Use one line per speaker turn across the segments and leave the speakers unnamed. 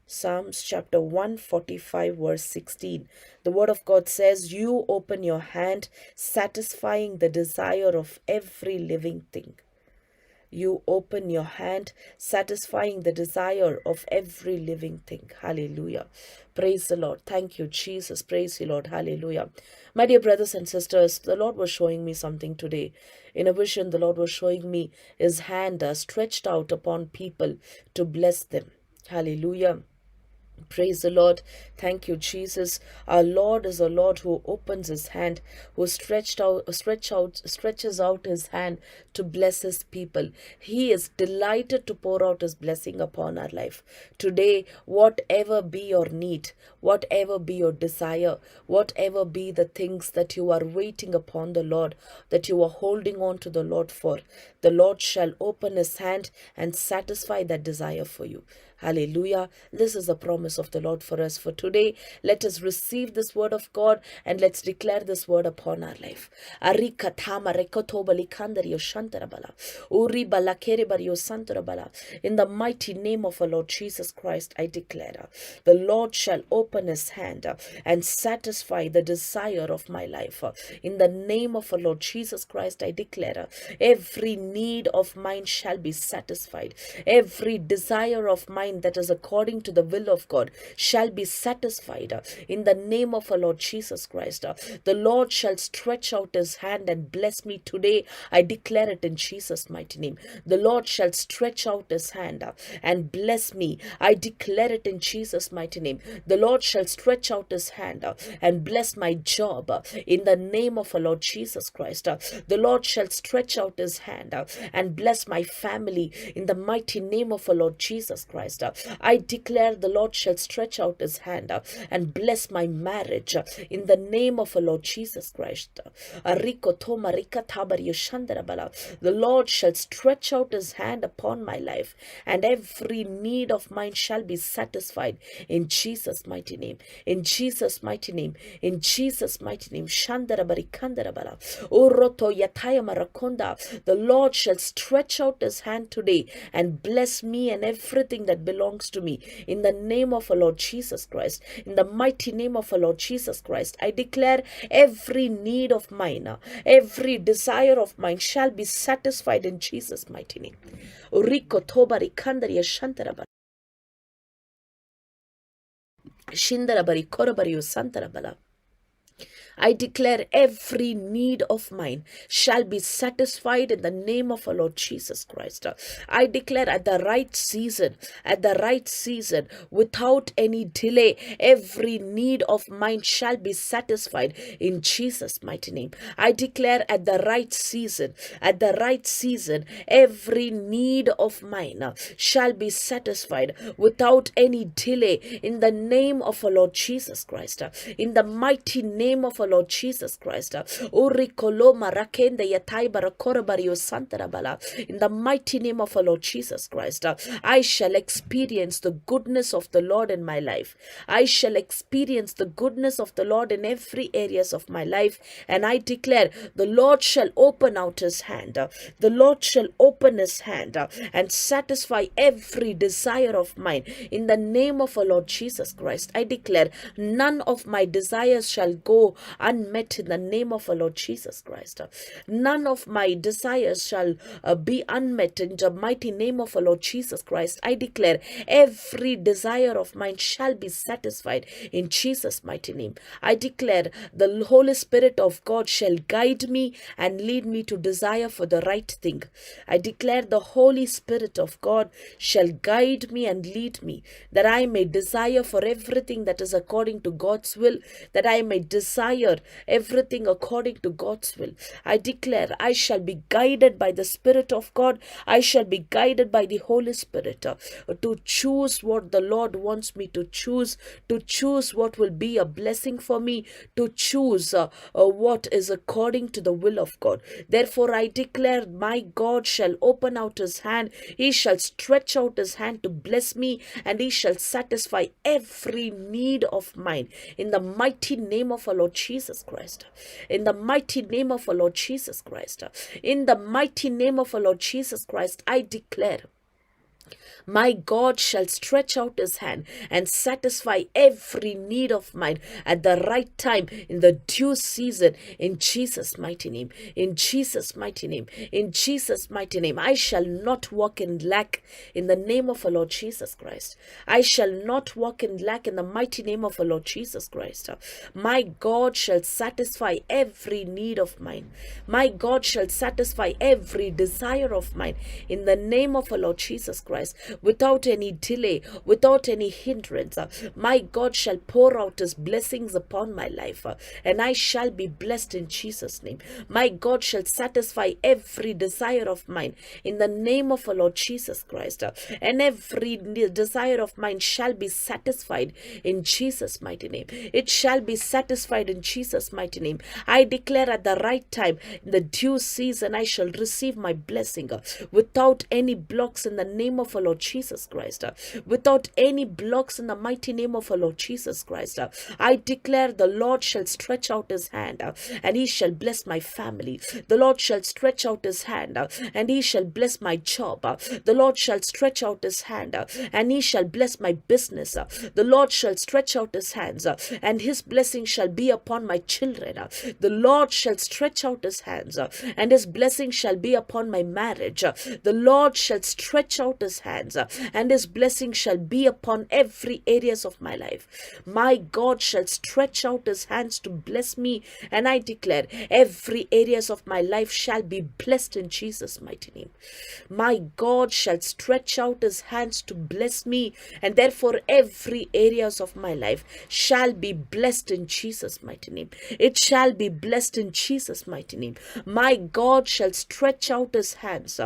Psalms chapter 145 verse 16. The word of God says, "You open your hand, satisfying the desire of every living thing." You open your hand, satisfying the desire of every living thing. Hallelujah. Praise the Lord. Thank you, Jesus. Praise you, Lord. Hallelujah. My dear brothers and sisters, the Lord was showing me something today. In a vision, the Lord was showing me his hand stretched out upon people to bless them. Hallelujah. Praise the Lord. Thank you, Jesus. Our Lord is a Lord who opens his hand, who stretches out his hand to bless his people. He is delighted to pour out his blessing upon our life. Today, whatever be your need, whatever be your desire, whatever be the things that you are waiting upon the Lord, that you are holding on to the Lord for, the Lord shall open his hand and satisfy that desire for you. Hallelujah. This is the promise of the Lord for us. For today, let us receive this word of God and let's declare this word upon our life. Arika thama rekoto balikandario shantarabala. Uri balakere bario santarabala. In the mighty name of our Lord Jesus Christ, I declare, the Lord shall open his hand and satisfy the desire of my life. In the name of our Lord Jesus Christ, I declare, every need of mine shall be satisfied. Every desire of mine that is according to the will of God shall be satisfied. In the name of our Lord Jesus Christ, the Lord shall stretch out his hand and bless me today. I declare it in Jesus' mighty name. The Lord shall stretch out his hand and bless me. I declare it in Jesus' mighty name. The Lord shall stretch out his hand and bless my job in the name of our Lord Jesus Christ. The Lord shall stretch out his hand and bless my family in the mighty name of our Lord Jesus Christ. I declare the Lord shall stretch out his hand and bless my marriage in the name of our Lord Jesus Christ. The Lord shall stretch out his hand upon my life, and every need of mine shall be satisfied in Jesus' mighty name. In Jesus' mighty name. In Jesus' mighty name. The Lord shall stretch out his hand today and bless me and everything that belongs to me in the name of our Lord Jesus Christ. In the mighty name of our Lord Jesus Christ, I declare every need of mine, every desire of mine shall be satisfied in Jesus' mighty name. Uriko tobari kandaria shantaraba. Shindarabari korabari usantarabala. I declare every need of mine shall be satisfied in the name of our Lord Jesus Christ. I declare at the right season, without any delay, every need of mine shall be satisfied in Jesus' mighty name. I declare at the right season, every need of mine shall be satisfied without any delay in the name of our Lord Jesus Christ. In the mighty name of our Lord Jesus Christ. In the mighty name of our Lord Jesus Christ, I shall experience the goodness of the Lord in my life. I shall experience the goodness of the Lord in every areas of my life, and I declare the Lord shall open out his hand. The Lord shall open his hand and satisfy every desire of mine in the name of our Lord Jesus Christ. I declare none of my desires shall go unmet in the name of our Lord Jesus Christ. None of my desires shall be unmet in the mighty name of our Lord Jesus Christ. I declare every desire of mine shall be satisfied in Jesus' mighty name. I declare the Holy Spirit of God shall guide me and lead me to desire for the right thing. I declare the Holy Spirit of God shall guide me and lead me, that I may desire for everything that is according to God's will, that I may desire everything according to God's will. I declare I shall be guided by the Spirit of God. I shall be guided by the Holy Spirit to choose what the Lord wants me to choose what will be a blessing for me, to choose what is according to the will of God. Therefore, I declare my God shall open out his hand. He shall stretch out his hand to bless me, and he shall satisfy every need of mine in the mighty name of our Lord Jesus Christ. In the mighty name of our Lord Jesus Christ. In the mighty name of our Lord Jesus Christ, I declare My God shall stretch out his hand and satisfy every need of mine at the right time in the due season, in Jesus' mighty name. In Jesus' mighty name. In Jesus' mighty name. I shall not walk in lack in the name of our Lord Jesus Christ. I shall not walk in lack in the mighty name of our Lord Jesus Christ. My God shall satisfy every need of mine. My God shall satisfy every desire of mine in the name of our Lord Jesus Christ, without any delay, without any hindrance. My God shall pour out his blessings upon my life, and I shall be blessed in Jesus' name. My God shall satisfy every desire of mine in the name of our Lord Jesus Christ, and every desire of mine shall be satisfied in Jesus' mighty name. It shall be satisfied in Jesus' mighty name. I declare at the right time, in the due season, I shall receive my blessing without any blocks in the name of our Lord Jesus Christ. Without any blocks in the mighty name of our Lord Jesus Christ. I declare the Lord shall stretch out his hand and he shall bless my family. The Lord shall stretch out his hand and he shall bless my job. The Lord shall stretch out his hand and he shall bless my business. The Lord shall stretch out his hands and his blessing shall be upon my children. The Lord shall stretch out his hands and his blessing shall be upon my marriage. The Lord shall stretch out his hands and his blessing shall be upon every areas of my life. My God shall stretch out his hands to bless me, and I declare every areas of my life shall be blessed in Jesus' mighty name. My God shall stretch out his hands to bless me, and therefore every areas of my life shall be blessed in Jesus' mighty name. It shall be blessed in Jesus' mighty name. My God shall stretch out his hands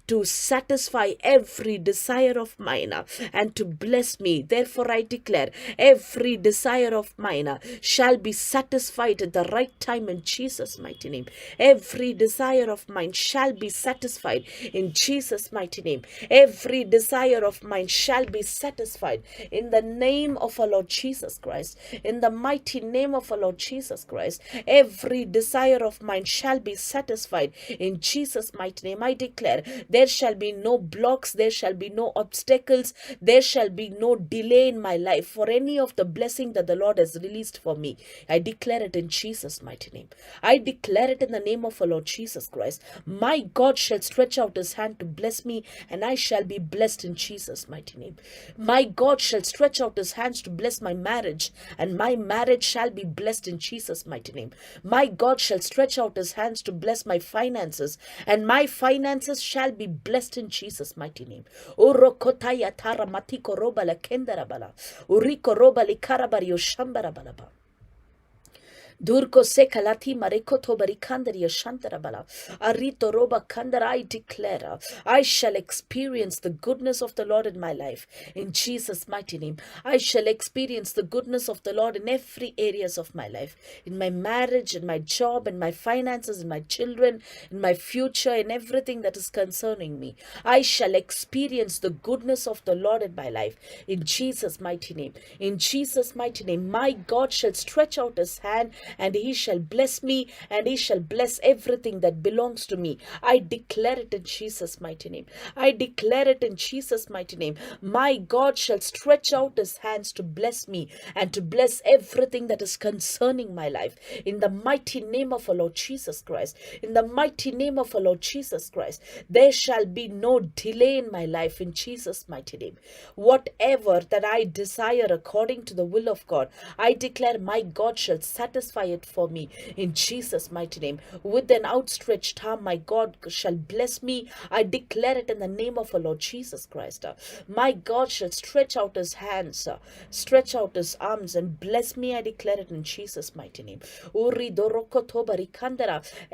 to satisfy every desire of mine and to bless me. Therefore I declare every desire of mine shall be satisfied at the right time in Jesus' mighty name. Every desire of mine shall be satisfied in Jesus' mighty name. Every desire of mine shall be satisfied in the name of our Lord Jesus Christ. In the mighty name of our Lord Jesus Christ, every desire of mine shall be satisfied in Jesus' mighty name. I declare there shall be no blocks, there shall be no obstacles, there shall be no delay in my life for any of the blessing that the Lord has released for me. I declare it in Jesus' mighty name. I declare it in the name of our Lord Jesus Christ. My God shall stretch out his hand to bless me, and I shall be blessed in Jesus' mighty name. My God shall stretch out his hands to bless my marriage, and my marriage shall be blessed in Jesus' mighty name. My God shall stretch out his hands to bless my finances, and my finances shall be blessed in Jesus' mighty name. Urokotaya tara matiko roba la kendara bala. Uriko roba li karabari yoshambara balaba. Durko sekalati mareko tobari kandari yashantarabala. Arito roba kandara. I declare I shall experience the goodness of the Lord in my life. In Jesus' mighty name. I shall experience the goodness of the Lord in every areas of my life. In my marriage, in my job, in my finances, in my children, in my future, in everything that is concerning me. I shall experience the goodness of the Lord in my life. In Jesus' mighty name. In Jesus' mighty name. My God shall stretch out his hand and he shall bless me, and he shall bless everything that belongs to me. I declare it in Jesus' mighty name. I declare it in Jesus' mighty name. My God shall stretch out his hands to bless me and to bless everything that is concerning my life. In the mighty name of our Lord Jesus Christ. In the mighty name of our Lord Jesus Christ. There shall be no delay in my life in Jesus' mighty name. Whatever that I desire according to the will of God, I declare my God shall satisfy it for me in Jesus' mighty name. With an outstretched arm, my God shall bless me. I declare it in the name of our Lord Jesus Christ. My God shall stretch out his hands, stretch out his arms and bless me. I declare it in Jesus' mighty name.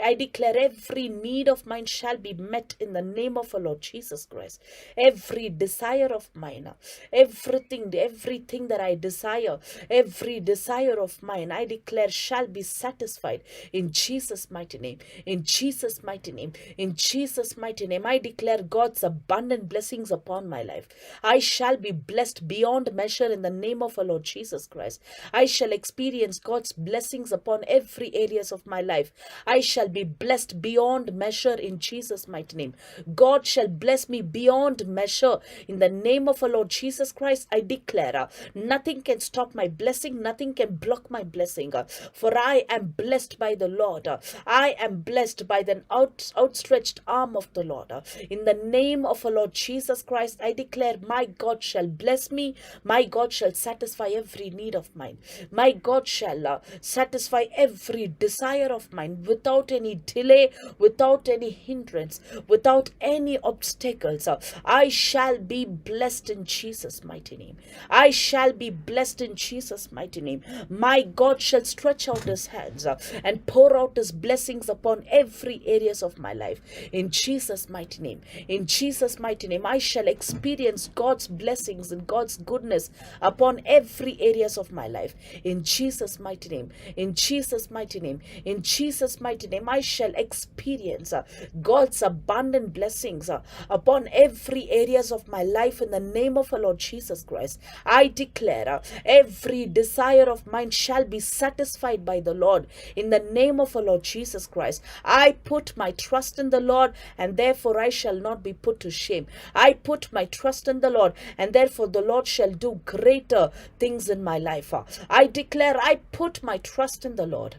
I declare every need of mine shall be met in the name of our Lord Jesus Christ. Every desire of mine, everything that I desire, every desire of mine, I declare shall be satisfied in Jesus' mighty name. In Jesus' mighty name. In Jesus' mighty name. I declare God's abundant blessings upon my life. I shall be blessed beyond measure in the name of our Lord Jesus Christ. I shall experience God's blessings upon every areas of my life. I shall be blessed beyond measure in Jesus' mighty name. God shall bless me beyond measure in the name of our Lord Jesus Christ. I declare nothing can stop my blessing, nothing can block my blessing, for I am blessed by the Lord. I am blessed by the outstretched arm of the Lord. In the name of our Lord Jesus Christ, I declare my God shall bless me. My God shall satisfy every need of mine. My God shall satisfy every desire of mine without any delay, without any hindrance, without any obstacles. I shall be blessed in Jesus' mighty name. I shall be blessed in Jesus' mighty name. My God shall stretch out his hands and pour out his blessings upon every areas of my life. In Jesus' mighty name. In Jesus' mighty name, I shall experience God's blessings and God's goodness upon every areas of my life. In Jesus' mighty name. In Jesus' mighty name. In Jesus' mighty name, I shall experience God's abundant blessings upon every areas of my life in the name of our Lord Jesus Christ. I declare every desire of mine shall be satisfied by the Lord in the name of our Lord Jesus Christ. I put my trust in the Lord, and therefore I shall not be put to shame. I put my trust in the Lord, and therefore the Lord shall do greater things in my life. I declare I put my trust in the Lord,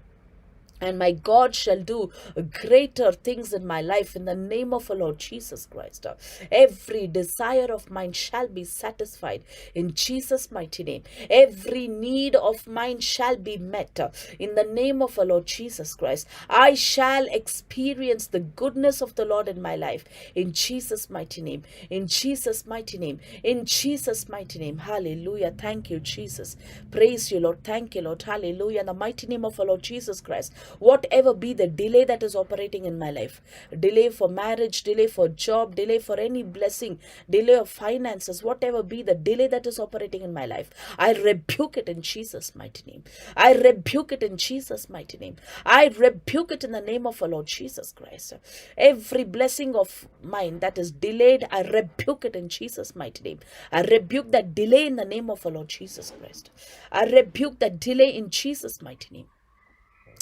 and my God shall do greater things in my life in the name of our Lord Jesus Christ. Every desire of mine shall be satisfied in Jesus' mighty name. Every need of mine shall be met in the name of our Lord Jesus Christ. I shall experience the goodness of the Lord in my life in Jesus' mighty name. In Jesus' mighty name. In Jesus' mighty name. Hallelujah. Thank you, Jesus. Praise you, Lord. Thank you, Lord. Hallelujah. In the mighty name of our Lord Jesus Christ. Whatever be the delay that is operating in my life, delay for marriage, delay for job, delay for any blessing, delay of finances, whatever be the delay that is operating in my life, I rebuke it in Jesus' mighty name. I rebuke it in Jesus' mighty name. I rebuke it in the name of our Lord Jesus Christ. Every blessing of mine that is delayed, I rebuke it in Jesus' mighty name. I rebuke that delay in the name of our Lord Jesus Christ. I rebuke that delay in Jesus' mighty name.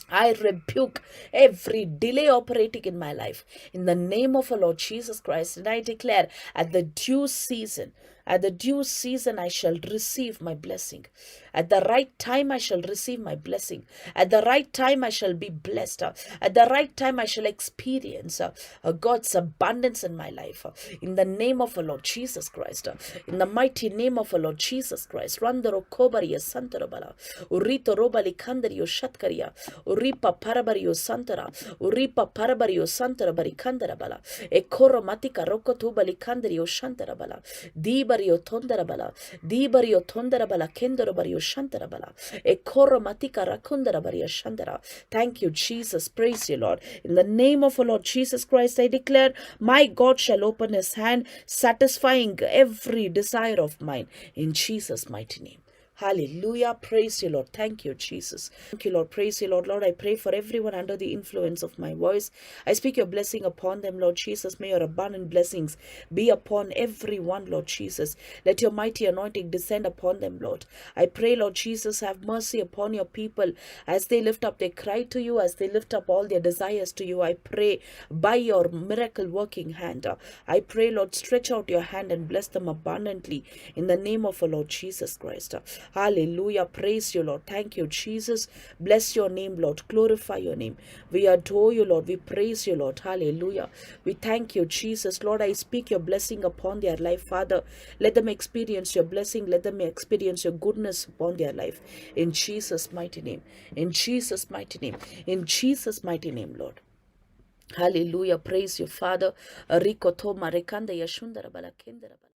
I rebuke every delay operating in my life in the name of our Lord Jesus Christ. And I declare at the due season, I shall receive my blessing. At the right time, I shall receive my blessing. At the right time, I shall be blessed. At the right time, I shall experience God's abundance in my life. In the name of our Lord Jesus Christ. In the mighty name of our Lord Jesus Christ. Randaro Kobaria Santarabala. Urito Robali Kandario Shatkaria. Uripa Parabario Santara. Uripa Parabario Santara Barikandarabala. Ekoro Matika Rokotu Balikandario Shantarabala. Dibario Tondarabala. Dibario Tondarabala Kendarobario Shantarabala. Ekoro Matika Rakundarabaria Shantara. Thank you, Jesus. Praise you, Lord. In the name of our Lord Jesus Christ, I declare, my God shall open his hand, satisfying every desire of mine. In Jesus' mighty name. Hallelujah. Praise you, Lord. Thank you, Jesus. Thank you, Lord. Praise you, Lord. Lord, I pray for everyone under the influence of my voice. I speak your blessing upon them, Lord Jesus. May your abundant blessings be upon everyone, Lord Jesus. Let your mighty anointing descend upon them, Lord. I pray, Lord Jesus, have mercy upon your people as they lift up their cry to you, as they lift up all their desires to you. I pray by your miracle working hand. I pray, Lord, stretch out your hand and bless them abundantly in the name of our Lord Jesus Christ. Hallelujah. Praise you, Lord. Thank you, Jesus. Bless your name, Lord. Glorify your name. We adore you, Lord. We praise you, Lord. Hallelujah. We thank you, Jesus. Lord, I speak your blessing upon their life, Father. Let them experience your blessing. Let them experience your goodness upon their life. In Jesus' mighty name. In Jesus' mighty name. In Jesus' mighty name, Lord. Hallelujah. Praise you, Father. Rikoto marekanda yashundara balakendara.